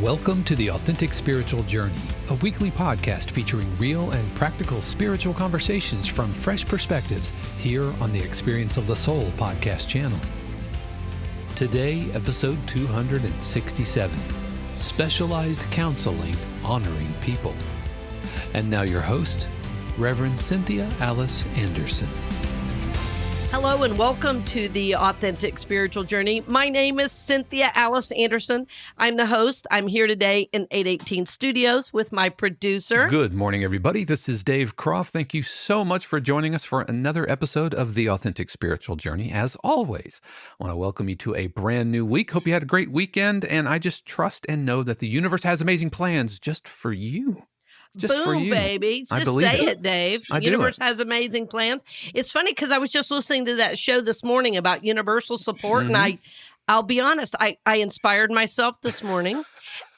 Welcome to the Authentic Spiritual Journey, a weekly podcast featuring real and practical spiritual conversations from fresh perspectives here on the Experience of the Soul podcast channel. Today, episode 267, Specialized Counseling Honoring People. And now your host, Reverend Cynthia Alice Anderson. Hello and welcome to the Authentic Spiritual Journey. My name is Cynthia Alice Anderson. I'm the host. I'm here today in 818 Studios with my producer. Good morning, everybody. This is Dave Croft. Thank you so much for joining us for another episode of the Authentic Spiritual Journey. As always, I want to welcome you to a brand new week. Hope you had a great weekend, and I just trust and know that the universe has amazing plans just for you. Just Boom, for you. baby. I Just believe say it, Dave. I The do universe it. has amazing plans. It's funny because I was just listening to that show this morning about universal support, and I'll be honest, I inspired myself this morning.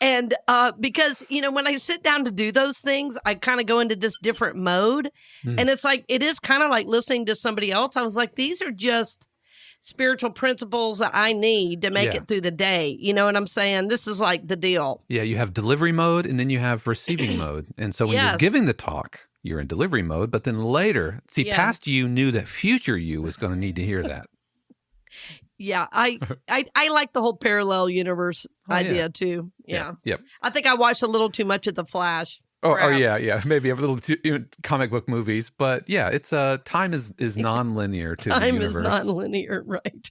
And because, when I sit down to do those things, I kind of go into this different mode. And it's like, it is kind of like listening to somebody else. I was like, these are just spiritual principles that I need to make it through the day. You know what I'm saying? This is like the deal. Yeah, you have delivery mode and then you have receiving mode. And so when you're giving the talk, you're in delivery mode, but then later, past you knew that future you was going to need to hear that. Yeah, I like the whole parallel universe idea too. Yeah. Yep. I think I watched a little too much of The Flash. Oh, yeah. Maybe a little too comic book movies, but yeah, it's time is non-linear to the universe. Time is non-linear,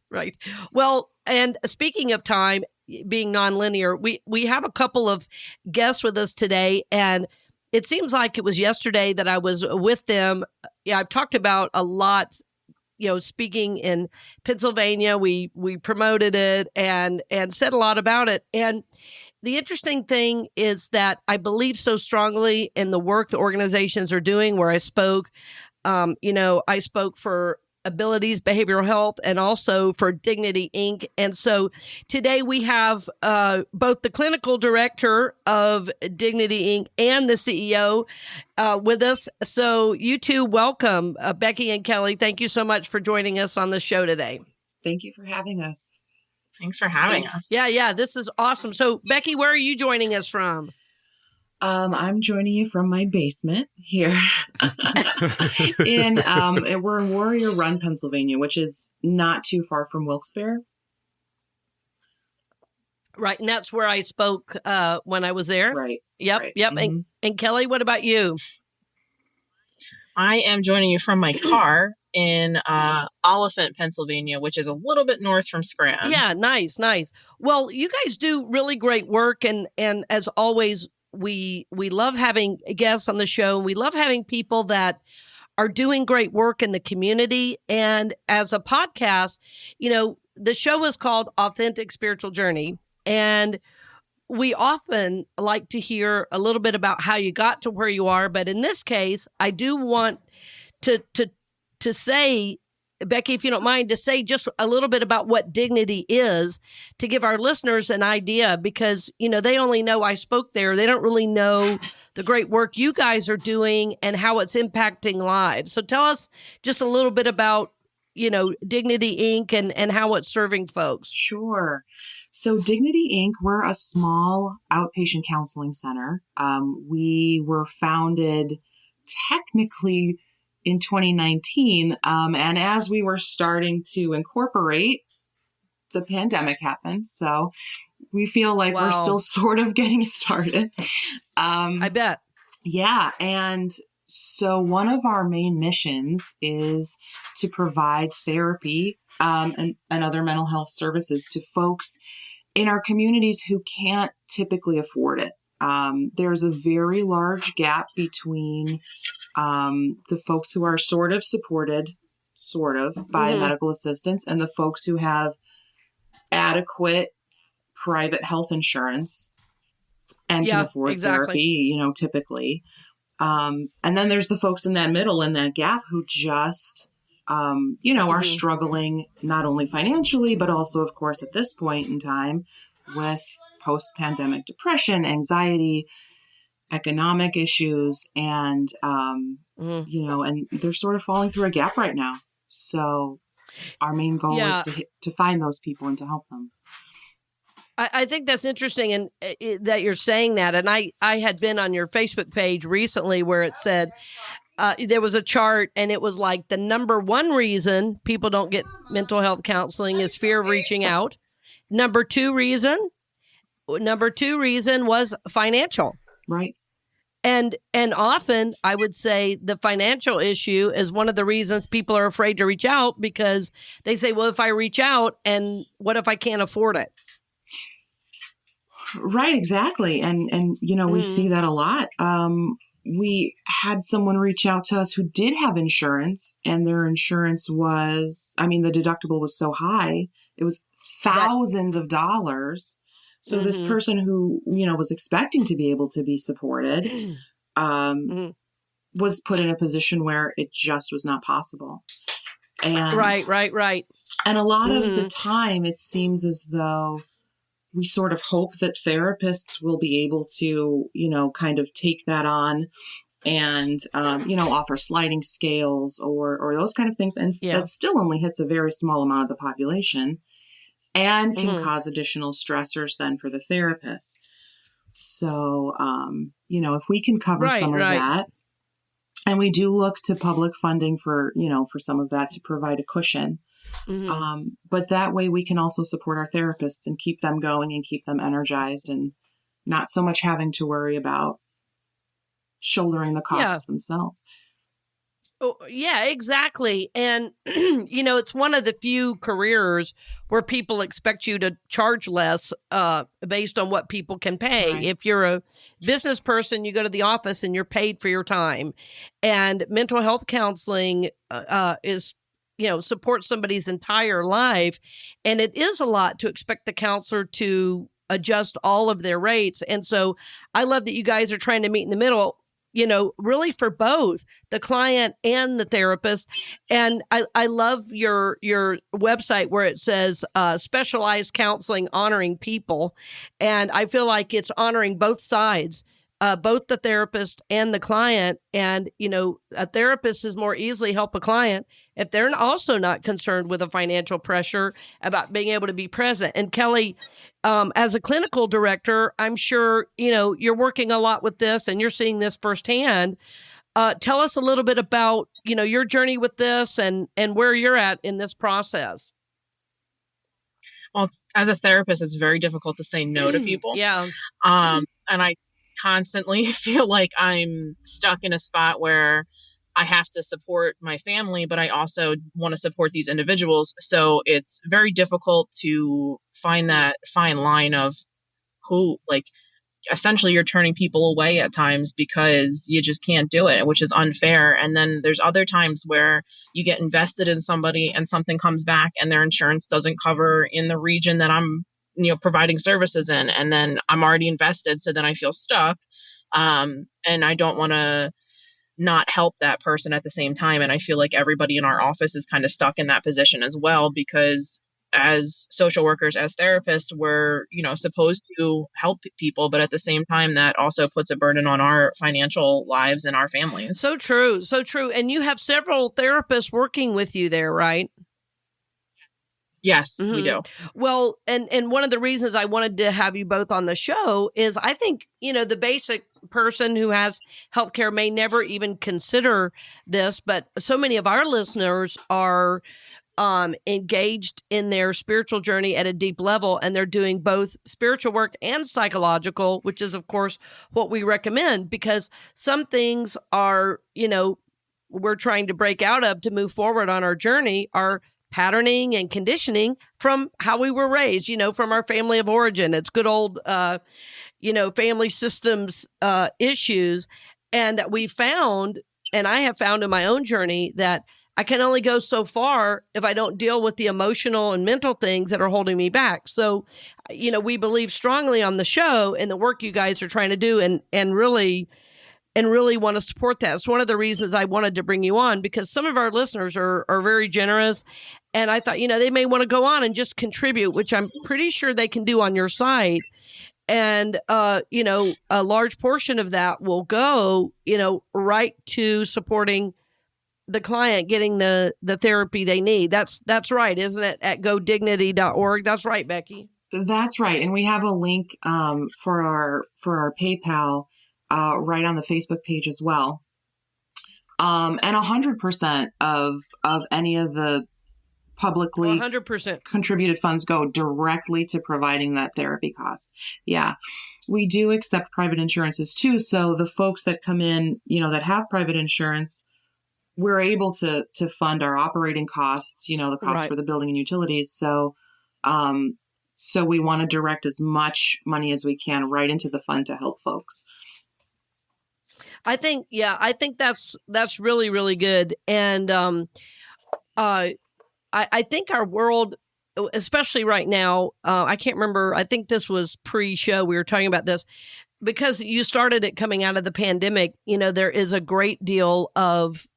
right. Well, and speaking of time being non-linear, we have a couple of guests with us today, and it seems like it was yesterday that I was with them. Yeah, I've talked about a lot. Speaking in Pennsylvania, we promoted it and said a lot about it. And the interesting thing is that I believe so strongly in the work the organizations are doing where I spoke. I spoke for Abilities Behavioral Health and also for Dignity Inc. And so today we have both the clinical director of Dignity Inc. and the CEO with us. So you two, welcome. Becky and Kelly, thank you so much for joining us on the show today. Thank you for having us. Thanks for having us. Yeah, this is awesome. So Becky, where are you joining us from? I'm joining you from my basement here we're in Warrior Run, Pennsylvania, which is not too far from Wilkes-Barre. Right. And that's where I spoke when I was there. Right. Yep. Right. Yep. Mm-hmm. And Kelly, what about you? I am joining you from my car in Oliphant, Pennsylvania, which is a little bit north from Scranton. Yeah, nice. Well, you guys do really great work, and as always, we love having guests on the show, and we love having people that are doing great work in the community. And as a podcast, the show is called Authentic Spiritual Journey, and we often like to hear a little bit about how you got to where you are. But in this case, I do want to say, Becky, if you don't mind, to say just a little bit about what dignity is to give our listeners an idea, because, they only know I spoke there. They don't really know the great work you guys are doing and how it's impacting lives. So tell us just a little bit about, Dignity Inc. and how it's serving folks. Sure. So Dignity Inc., we're a small outpatient counseling center. We were founded technically in 2019. And as we were starting to incorporate, the pandemic happened. So we feel like we're still sort of getting started. I bet. Yeah. And so one of our main missions is to provide therapy and other mental health services to folks in our communities who can't typically afford it. There's a very large gap between the folks who are sort of supported, by medical assistance, and the folks who have adequate private health insurance and can afford therapy, typically. And then there's the folks in that middle, in that gap, who just, are struggling not only financially, but also, of course, at this point in time with post-pandemic depression, anxiety, economic issues, and, and they're sort of falling through a gap right now. So our main goal is to find those people and to help them. I think that's interesting, and that you're saying that. And I had been on your Facebook page recently where it said there was a chart, and it was like the number one reason people don't get mental health counseling is fear of reaching out. Number two reason was financial. Right. And often I would say the financial issue is one of the reasons people are afraid to reach out, because they say, well, if I reach out, and what if I can't afford it? Right, exactly. And we see that a lot. We had someone reach out to us who did have insurance, and their insurance was, the deductible was so high, it was thousands of dollars. So this person who, was expecting to be able to be supported, was put in a position where it just was not possible. And Right. And a lot of the time, it seems as though we sort of hope that therapists will be able to, kind of take that on and, offer sliding scales or those kind of things. And that still only hits a very small amount of the population, and can cause additional stressors then for the therapist. So, if we can cover some of that, and we do look to public funding for some of that to provide a cushion. But that way we can also support our therapists and keep them going and keep them energized, and not so much having to worry about shouldering the costs themselves. Oh, yeah, exactly. And, it's one of the few careers where people expect you to charge less based on what people can pay. Right. If you're a business person, you go to the office and you're paid for your time. And mental health counseling is, supports somebody's entire life. And it is a lot to expect the counselor to adjust all of their rates. And so I love that you guys are trying to meet in the middle, really for both the client and the therapist. And I love your website where it says specialized counseling honoring people. And I feel like it's honoring both sides, both the therapist and the client. And, a therapist is more easily help a client if they're also not concerned with a financial pressure about being able to be present. And Kelly, as a clinical director, I'm sure, you're working a lot with this and you're seeing this firsthand. Tell us a little bit about, your journey with this and where you're at in this process. Well, as a therapist, it's very difficult to say no to people. Yeah. And I constantly feel like I'm stuck in a spot where I have to support my family, but I also want to support these individuals. So it's very difficult to find that fine line of who, essentially you're turning people away at times because you just can't do it, which is unfair. And then there's other times where you get invested in somebody and something comes back and their insurance doesn't cover in the region that I'm, providing services in. And then I'm already invested. So then I feel stuck. And I don't want to not help that person at the same time. And I feel like everybody in our office is kind of stuck in that position as well, because as social workers, as therapists, we're, supposed to help people, but at the same time, that also puts a burden on our financial lives and our families. So true. So true. And you have several therapists working with you there, right? Yes, we do. Well, and one of the reasons I wanted to have you both on the show is I think, the basic person who has healthcare may never even consider this, but so many of our listeners are engaged in their spiritual journey at a deep level, and they're doing both spiritual work and psychological, which is, of course, what we recommend, because some things are, we're trying to break out of to move forward on our journey are patterning and conditioning from how we were raised, from our family of origin. It's good old, family systems issues. And that we found, and I have found in my own journey, that I can only go so far if I don't deal with the emotional and mental things that are holding me back. So, we believe strongly on the show and the work you guys are trying to do, and really want to support that. It's one of the reasons I wanted to bring you on, because some of our listeners are very generous. And I thought, they may want to go on and just contribute, which I'm pretty sure they can do on your site. And, a large portion of that will go, right to supporting the client getting the therapy they need. That's right, isn't it? At godignity.org. That's right, Becky. That's right. And we have a link for our PayPal right on the Facebook page as well. And 100% of any of the publicly 100% contributed funds go directly to providing that therapy cost. Yeah. We do accept private insurances too. So the folks that come in, that have private insurance, we're able to fund our operating costs, the costs Right. for the building and utilities. So, so we want to direct as much money as we can right into the fund to help folks. I think that's really, really good. And I think our world, especially right now, I can't remember, I think this was pre-show, we were talking about this, because you started it coming out of the pandemic, there is a great deal of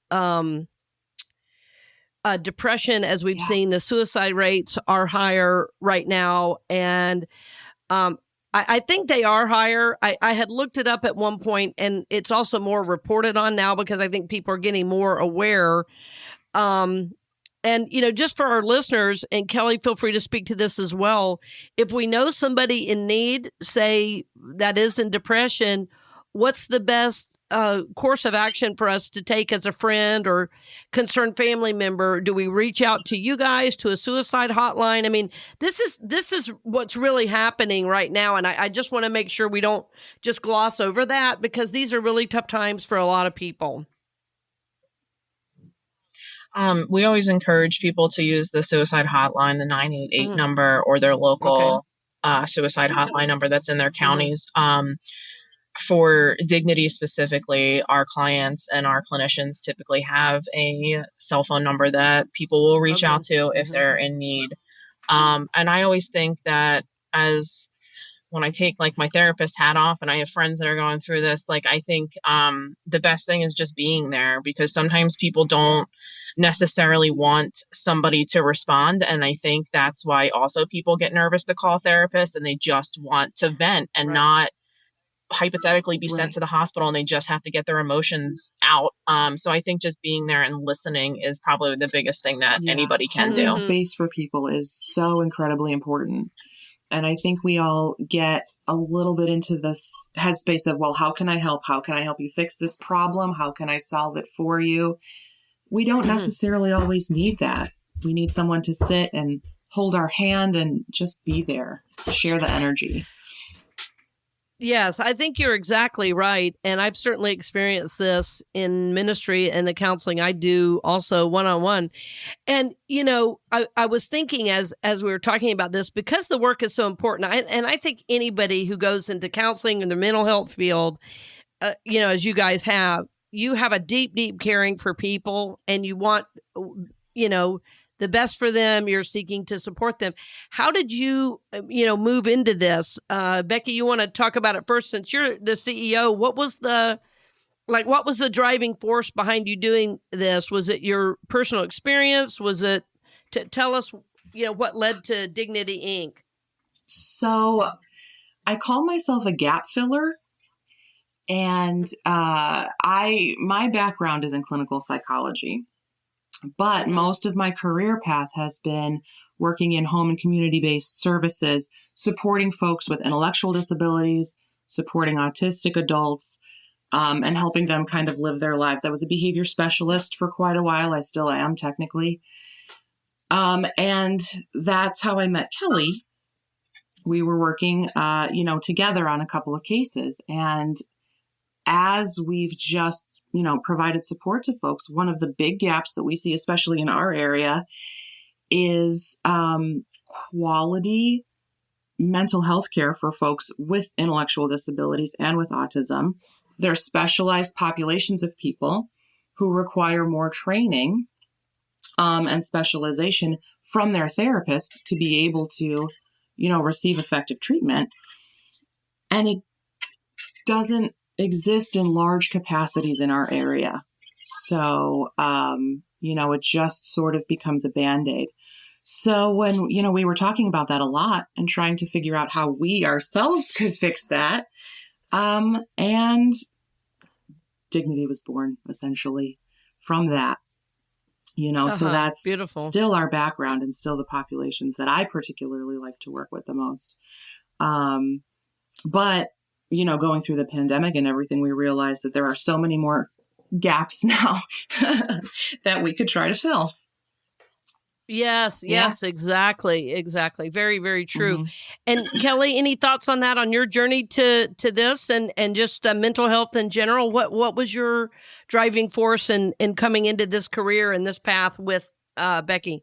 depression, as we've seen. The suicide rates are higher right now. And I think they are higher. I had looked it up at one point, and it's also more reported on now because I think people are getting more aware. And, just for our listeners, and Kelly, feel free to speak to this as well. If we know somebody in need, say that is in depression, what's the best course of action for us to take as a friend or concerned family member? Do we reach out to you guys, to a suicide hotline? I mean, this is what's really happening right now. And I just want to make sure we don't just gloss over that, because these are really tough times for a lot of people. We always encourage people to use the suicide hotline, the 988 number, or their local suicide hotline number that's in their counties. For Dignity specifically, our clients and our clinicians typically have a cell phone number that people will reach out to if they're in need. And I always think that when I take my therapist hat off and I have friends that are going through this, I think the best thing is just being there, because sometimes people don't necessarily want somebody to respond. And I think that's why also people get nervous to call therapists, and they just want to vent and not hypothetically be sent to the hospital, and they just have to get their emotions out. So I think just being there and listening is probably the biggest thing that anybody can do. Holding space for people is so incredibly important. And I think we all get a little bit into this headspace of, well, how can I help? How can I help you fix this problem? How can I solve it for you? We don't necessarily always need that. We need someone to sit and hold our hand and just be there, share the energy. Yes, I think you're exactly right. And I've certainly experienced this in ministry and the counseling I do also one-on-one. And, I was thinking as we were talking about this, because the work is so important, and I think anybody who goes into counseling in the mental health field, as you guys have, you have a deep, deep caring for people, and you want, the best for them. You're seeking to support them. How did you, move into this? Becky, you want to talk about it first, since you're the CEO. What was the driving force behind you doing this? Was it your personal experience? Was it tell us, what led to Dignity Inc.? So I call myself a gap filler. And my background is in clinical psychology, but most of my career path has been working in home and community-based services, supporting folks with intellectual disabilities, supporting autistic adults, and helping them kind of live their lives. I was a behavior specialist for quite a while. I still am, technically. And that's how I met Kelly. We were working, together on a couple of cases. And as we've just, provided support to folks, one of the big gaps that we see, especially in our area, is quality mental health care for folks with intellectual disabilities and with autism. There are specialized populations of people who require more training and specialization from their therapist to be able to, receive effective treatment. And it doesn't exist in large capacities in our area. So, it just sort of becomes a Band-Aid. So when, we were talking about that a lot and trying to figure out how we ourselves could fix that, and Dignity was born essentially from that. So that's beautiful. Still our background and still the populations that I particularly like to work with the most. But, going through the pandemic and everything, we realized that there are so many more gaps now that we could try to fill. Yes, exactly. Very, very true. And Kelly, any thoughts on that, on your journey to this and just mental health in general? What was your driving force in coming into this career and this path with Becky?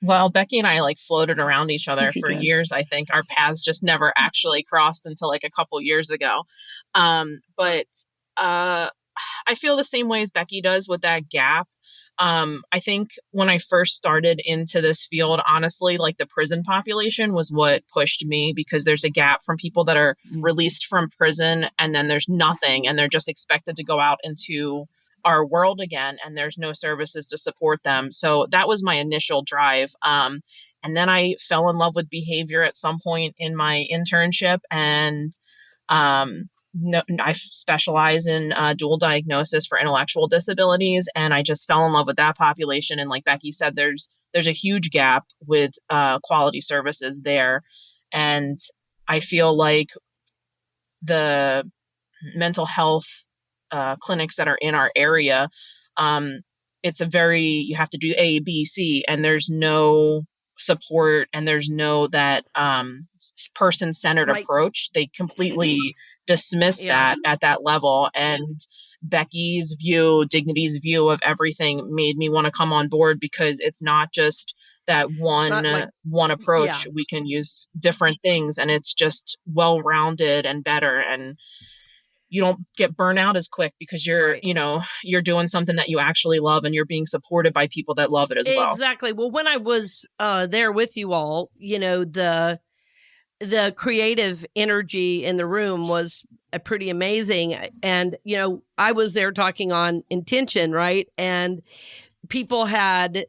Well, Becky and I floated around each other for years. I think our paths just never actually crossed until a couple years ago. But I feel the same way as Becky does with that gap. I think when I first started into this field, honestly, the prison population was what pushed me, because there's a gap from people that are released from prison and then there's nothing and they're just expected to go out into our world again and there's no services to support them. So that was my initial drive. And then I fell in love with behavior at some point in my internship, and I specialize in dual diagnosis for intellectual disabilities, and I just fell in love with that population. And like Becky said, there's a huge gap with quality services there, and I feel like the mental health clinics that are in our area, it's you have to do A, B, C, and there's no support and there's no that person-centered approach. They completely dismiss that at that level. And Becky's view, Dignity's view of everything made me want to come on board, because it's not just that one approach. We can use different things, and it's just well-rounded and better, and you don't get burnt out as quick because you're doing something that you actually love and you're being supported by people that love it as well. Exactly. Well, when I was there with you all, the creative energy in the room was pretty amazing. And, I was there talking on intention, right? And people had,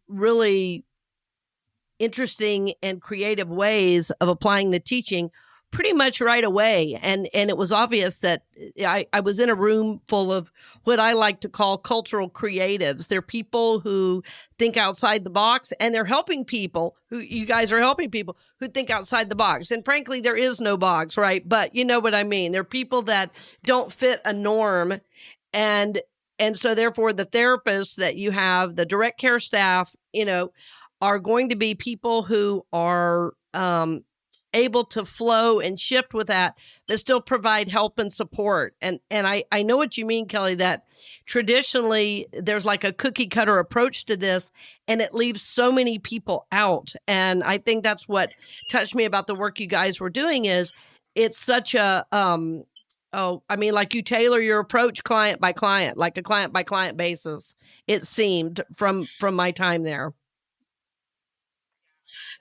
really interesting and creative ways of applying the teaching pretty much right away. And it was obvious that I was in a room full of what I like to call cultural creatives. They're people who think outside the box, and they're helping people you guys are helping people who think outside the box. And frankly, there is no box, right? But you know what I mean? They're people that don't fit a norm. And so therefore the therapists that you have, the direct care staff, are going to be people who are, able to flow and shift with that, but still provide help and support. And I know what you mean, Kelly, that traditionally there's a cookie cutter approach to this, and it leaves so many people out. And I think that's what touched me about the work you guys were doing, is it's such a, you tailor your approach client by client, like a client by client basis, it seemed from my time there.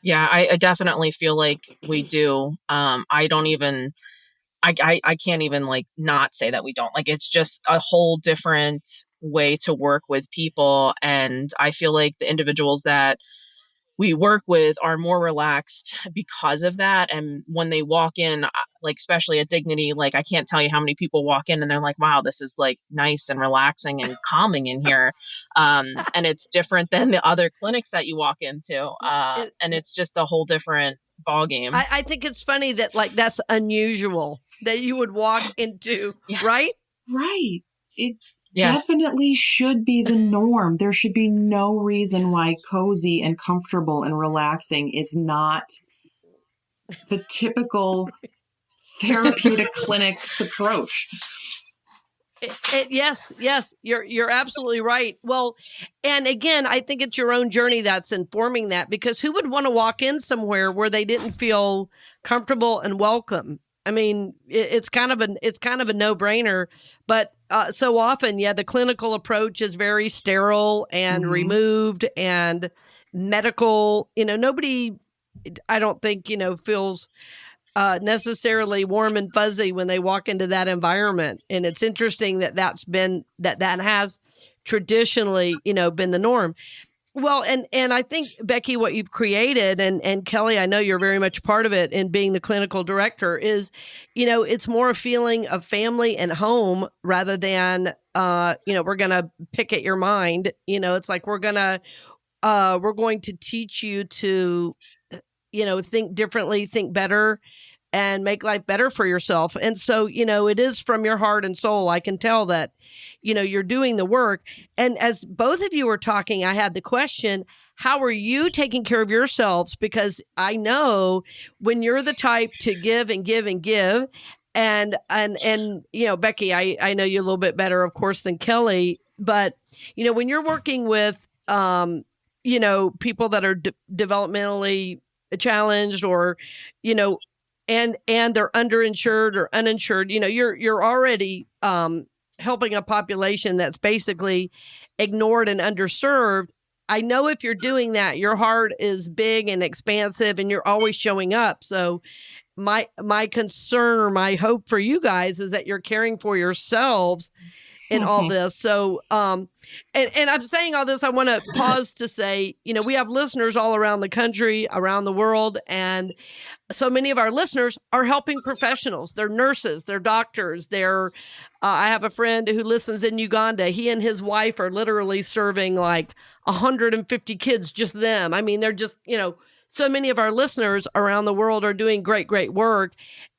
Yeah, I definitely feel like we do. I don't even, I can't even not say that we don't. It's just a whole different way to work with people. And I feel like the individuals that we work with are more relaxed because of that. And when they walk in, especially at Dignity, I can't tell you how many people walk in and they're like, wow, this is nice and relaxing and calming in here. And it's different than the other clinics that you walk into. And it's just a whole different ballgame. I think it's funny that that's unusual that you would walk into, right? Right. It definitely should be the norm. There should be no reason why cozy and comfortable and relaxing is not the typical therapeutic clinic's approach. Yes, you're absolutely right. Well, and again, I think it's your own journey that's informing that, because who would want to walk in somewhere where they didn't feel comfortable and welcome? I mean, it's kind of a no-brainer, but so often, the clinical approach is very sterile and removed and medical. Nobody, I don't think, feels necessarily warm and fuzzy when they walk into that environment. And it's interesting that that has traditionally, been the norm. Well, and I think, Becky, what you've created, and Kelly, I know you're very much part of it in being the clinical director, is, it's more a feeling of family and home rather than, we're going to pick at your mind. It's like we're going to teach you to, think differently, think better, and make life better for yourself. And so, it is from your heart and soul. I can tell that, you're doing the work. And as both of you were talking, I had the question, how are you taking care of yourselves? Because I know when you're the type to give and give and give, and Becky, I know you a little bit better, of course, than Kelly, but, when you're working with, people that are developmentally challenged or, and they're underinsured or uninsured, you're already helping a population that's basically ignored and underserved. I know if you're doing that, your heart is big and expansive and you're always showing up. So my concern or my hope for you guys is that you're caring for yourselves in all this. So, and I'm saying all this, I want to pause to say, we have listeners all around the country, around the world, and so many of our listeners are helping professionals. They're nurses, they're doctors, I have a friend who listens in Uganda. He and his wife are literally serving like 150 kids, just them. I mean, they're just, so many of our listeners around the world are doing great, great work.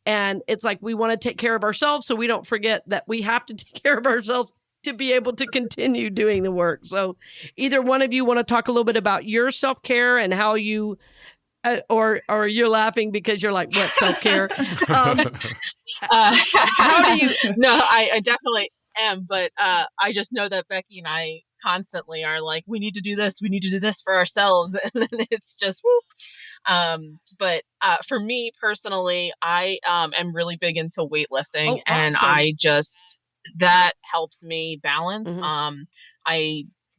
And it's like, we want to take care of ourselves so we don't forget that we have to take care of ourselves to be able to continue doing the work. So either one of you want to talk a little bit about your self-care and how you, or you're laughing because you're like, what self-care? How do you? No, I definitely am. But I just know that Becky and I constantly are like, we need to do this. We need to do this for ourselves. And then it's just, whoop. But for me personally, I am really big into weightlifting. Oh, and awesome. that helps me balance. Mm-hmm.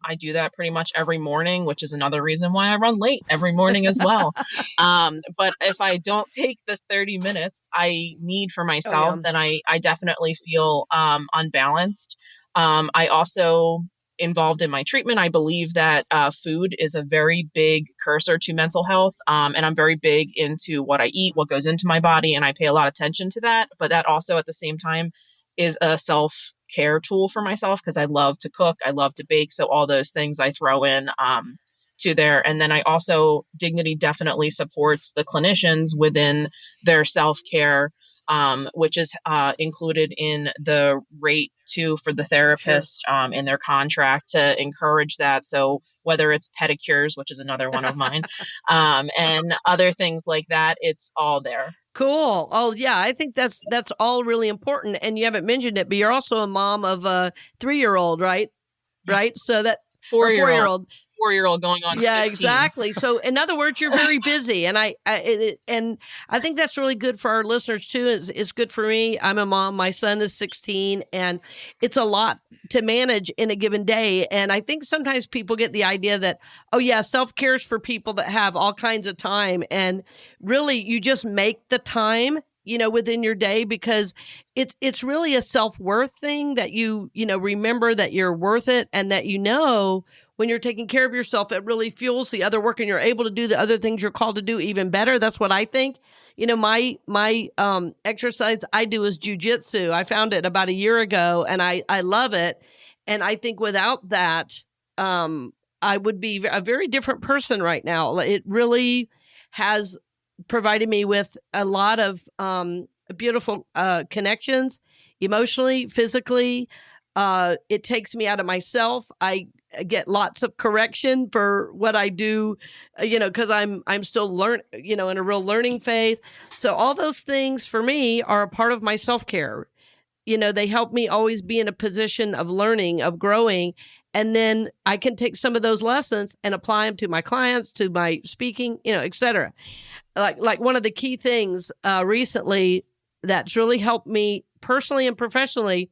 I do that pretty much every morning, which is another reason why I run late every morning as well. But if I don't take the 30 minutes I need for myself, then I definitely feel unbalanced. I also, involved in my treatment, I believe that food is a very big cursor to mental health. And I'm very big into what I eat, what goes into my body, and I pay a lot of attention to that. But that also at the same time is a self-care tool for myself because I love to cook, I love to bake. So all those things I throw in to there. And then I also, Dignity definitely supports the clinicians within their self-care, which is included in the rate too for the therapist in their contract to encourage that. So whether it's pedicures, which is another one of mine, and other things like that, it's all there. Cool. Oh yeah, I think that's all really important. And you haven't mentioned it, but you're also a mom of a 3-year-old, right? Yes. Right. So that 4-year-old. 4-year-old going on. Yeah, 15. exactly. So in other words, you're very busy. And I think that's really good for our listeners too. It's good for me. I'm a mom. My son is 16 and it's a lot to manage in a given day. And I think sometimes people get the idea that, oh yeah, self-care is for people that have all kinds of time. And really you just make the time, within your day, because it's really a self-worth thing that you remember that you're worth it and that, when you're taking care of yourself, it really fuels the other work and you're able to do the other things you're called to do even better. That's what I think. My exercise I do is jujitsu. I found it about a year ago and I love it. And I think without that, I would be a very different person right now. It really has provided me with a lot of beautiful connections, emotionally, physically. It takes me out of myself. I get lots of correction for what I do, because I'm still in a real learning phase. So all those things for me are a part of my self-care. They help me always be in a position of learning, of growing. And then I can take some of those lessons and apply them to my clients, to my speaking, et cetera. Like one of the key things recently that's really helped me personally and professionally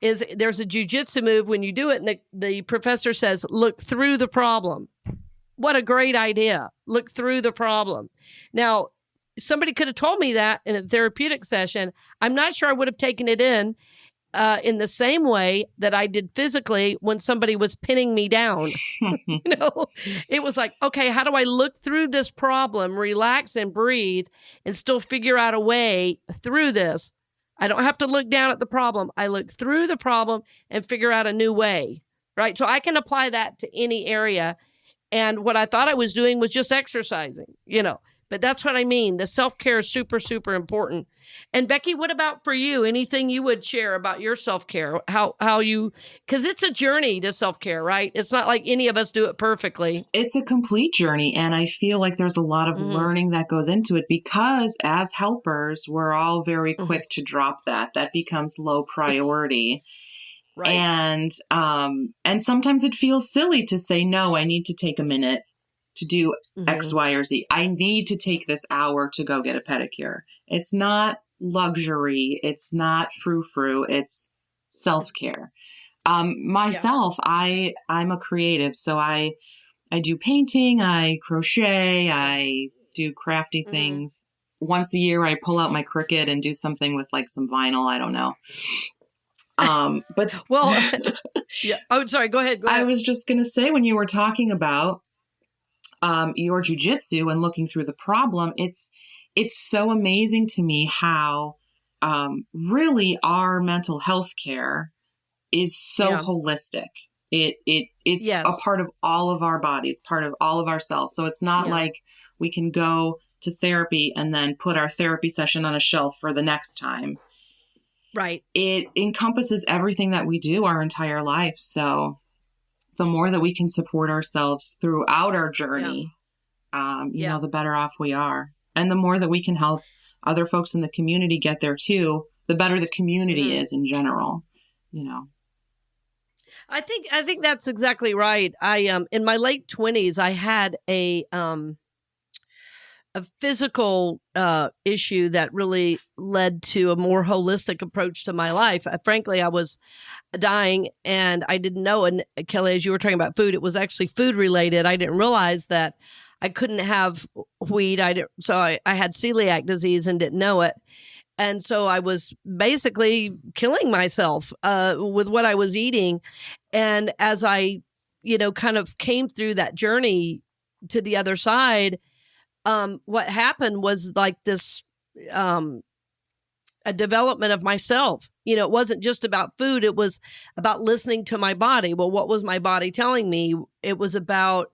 is there's a jujitsu move when you do it and the professor says, look through the problem. What a great idea. Look through the problem. Now, somebody could have told me that in a therapeutic session. I'm not sure I would have taken it in in the same way that I did physically when somebody was pinning me down. It was like, okay, how do I look through this problem, relax and breathe, and still figure out a way through this? I don't have to look down at the problem. I look through the problem and figure out a new way, right? So I can apply that to any area. And what I thought I was doing was just exercising, but that's what I mean. The self-care is super, super important. And Becky, what about for you? Anything you would share about your self-care? How you, because it's a journey to self-care, right? It's not like any of us do it perfectly. It's a complete journey. And I feel like there's a lot of learning that goes into it because as helpers, we're all very quick to drop that. That becomes low priority. Right. And sometimes it feels silly to say, no, I need to take a minute to do X, Y, or Z. I need to take this hour to go get a pedicure. It's not luxury. It's not frou-frou. It's self-care. Myself, I'm a creative. So I do painting, I crochet, I do crafty things. Once a year, I pull out my Cricut and do something with like some vinyl. I don't know. But well, yeah. Oh, sorry. Go ahead. I was just going to say, when you were talking about your jujitsu and looking through the problem, it's so amazing to me how really our mental health care is so holistic. It's a part of all of our bodies, part of all of ourselves. So it's not like we can go to therapy and then put our therapy session on a shelf for the next time. Right. It encompasses everything that we do our entire life. So the more that we can support ourselves throughout our journey, the better off we are. And the more that we can help other folks in the community get there too, the better the community is in general, I think that's exactly right. I in my late 20s, I had a physical issue that really led to a more holistic approach to my life. Frankly, I was dying and I didn't know. And Kelly, as you were talking about food, it was actually food related. I didn't realize that I couldn't have wheat. So I had celiac disease and didn't know it. And so I was basically killing myself with what I was eating. And as I, kind of came through that journey to the other side, what happened was like this, a development of myself. It wasn't just about food. It was about listening to my body. Well, what was my body telling me? It was about,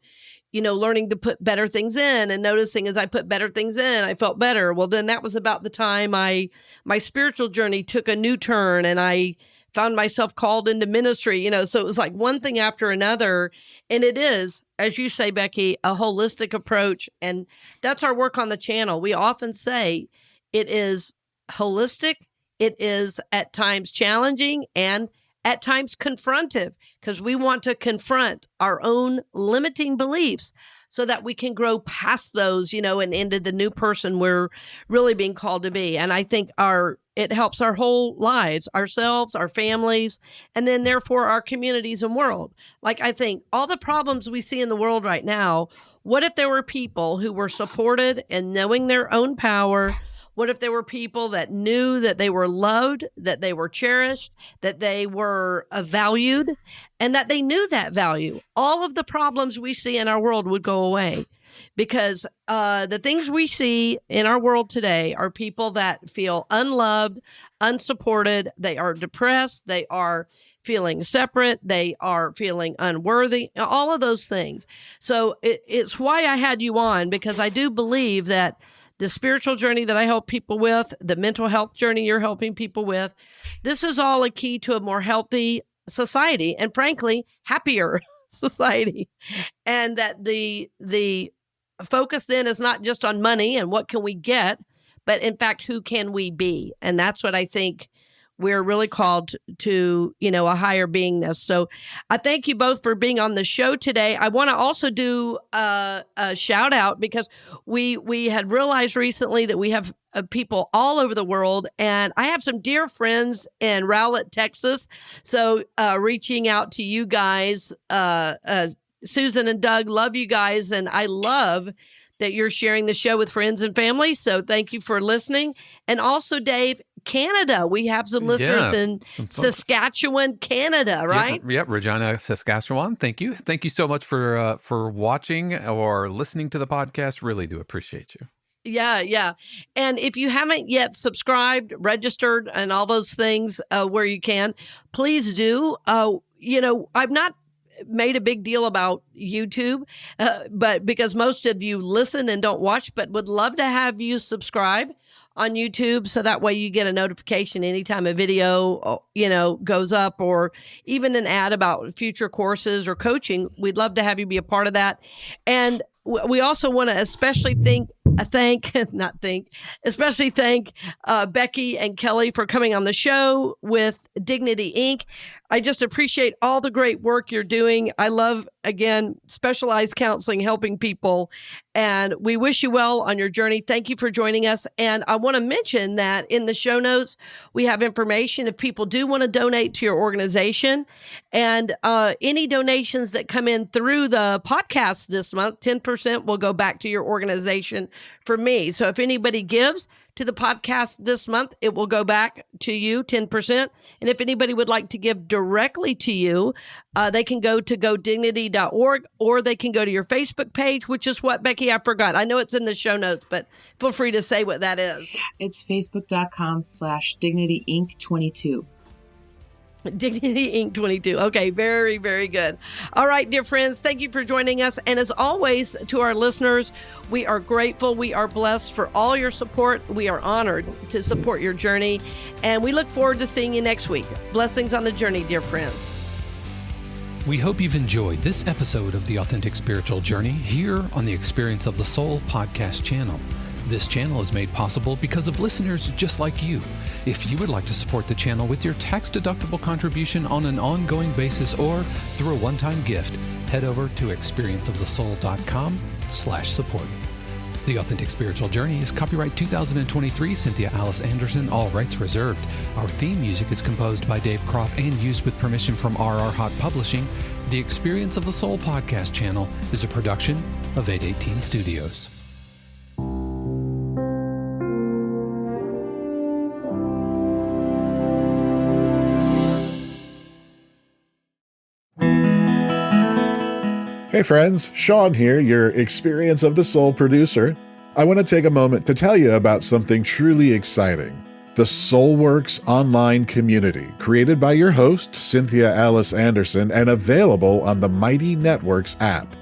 learning to put better things in and noticing as I put better things in, I felt better. Well, then that was about the time my spiritual journey took a new turn and I found myself called into ministry, so it was like one thing after another. And it is, as you say, Becky, a holistic approach. And that's our work on the channel. We often say it is holistic. It is at times challenging and at times confrontive, because we want to confront our own limiting beliefs so that we can grow past those, and into the new person we're really being called to be. And I think it helps our whole lives, ourselves, our families, and then therefore our communities and world. Like, I think all the problems we see in the world right now, what if there were people who were supported in knowing their own power? What if there were people that knew that they were loved, that they were cherished, that they were valued, and that they knew that value? All of the problems we see in our world would go away, because the things we see in our world today are people that feel unloved, unsupported. They are depressed. They are feeling separate. They are feeling unworthy, all of those things. So it's why I had you on, because I do believe that the spiritual journey that I help people with, the mental health journey you're helping people with, this is all a key to a more healthy society and, frankly, happier society. And that the focus then is not just on money and what can we get, but in fact, who can we be? And that's what I think we're really called to, a higher beingness. So I thank you both for being on the show today. I want to also do a shout out, because we had realized recently that we have people all over the world, and I have some dear friends in Rowlett, Texas. So reaching out to you guys, Susan and Doug, love you guys. And I love that you're sharing the show with friends and family. So thank you for listening. And also, Dave, Canada. We have some listeners in Saskatchewan, Canada, right? Yep, Regina, Saskatchewan. Thank you. Thank you so much for watching or listening to the podcast. Really do appreciate you. Yeah. And if you haven't yet subscribed, registered, and all those things where you can, please do. I've not made a big deal about YouTube, but because most of you listen and don't watch, but would love to have you subscribe on YouTube, so that way you get a notification anytime a video, goes up, or even an ad about future courses or coaching. We'd love to have you be a part of that. And we also want to especially thank Becky and Kelly for coming on the show with Dignity Inc. I just appreciate all the great work you're doing. I love, again, specialized counseling, helping people, and we wish you well on your journey. Thank you for joining us. And I want to mention that in the show notes, we have information if people do want to donate to your organization, and any donations that come in through the podcast this month, 10% will go back to your organization for me. So if anybody gives to the podcast this month, it will go back to you, 10%. And if anybody would like to give directly to you, they can go to godignity.org, or they can go to your Facebook page, which is what, Becky, I forgot. I know it's in the show notes, but feel free to say what that is. It's facebook.com/Dignity Inc. 22. Dignity Inc. 22. Okay, very, very good. All right, dear friends, thank you for joining us. And as always, to our listeners, we are grateful. We are blessed for all your support. We are honored to support your journey. And we look forward to seeing you next week. Blessings on the journey, dear friends. We hope you've enjoyed this episode of The Authentic Spiritual Journey here on the Experience of the Soul podcast channel. This channel is made possible because of listeners just like you. If you would like to support the channel with your tax-deductible contribution on an ongoing basis or through a one-time gift, head over to experienceofthesoul.com/support. The Authentic Spiritual Journey is copyright 2023, Cynthia Alice Anderson, all rights reserved. Our theme music is composed by Dave Croft and used with permission from RR Hot Publishing. The Experience of the Soul podcast channel is a production of 818 Studios. Hey friends, Sean here, your Experience of the Soul producer. I want to take a moment to tell you about something truly exciting. The SoulWorks online community, created by your host, Cynthia Alice Anderson, and available on the Mighty Networks app.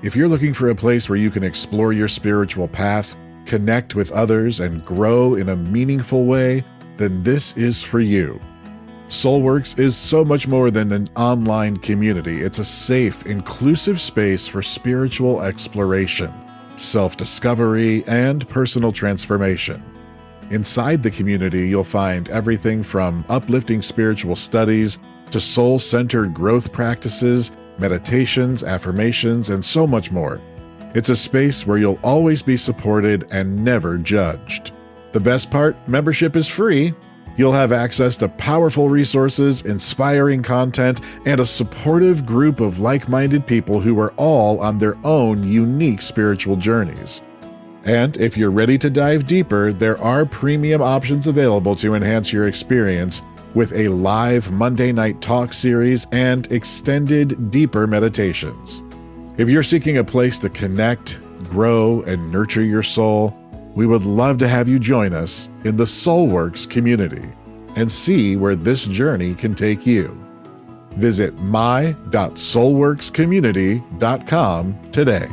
If you're looking for a place where you can explore your spiritual path, connect with others, and grow in a meaningful way, then this is for you. SoulWorks is so much more than an online community. It's a safe, inclusive space for spiritual exploration, self-discovery, and personal transformation. Inside the community, you'll find everything from uplifting spiritual studies to soul-centered growth practices, meditations, affirmations, and so much more. It's a space where you'll always be supported and never judged. The best part, membership is free. You'll have access to powerful resources, inspiring content, and a supportive group of like-minded people who are all on their own unique spiritual journeys. And if you're ready to dive deeper, there are premium options available to enhance your experience with a live Monday night talk series and extended, deeper meditations. If you're seeking a place to connect, grow, and nurture your soul, we would love to have you join us in the SoulWorks community and see where this journey can take you. Visit my.soulworkscommunity.com today.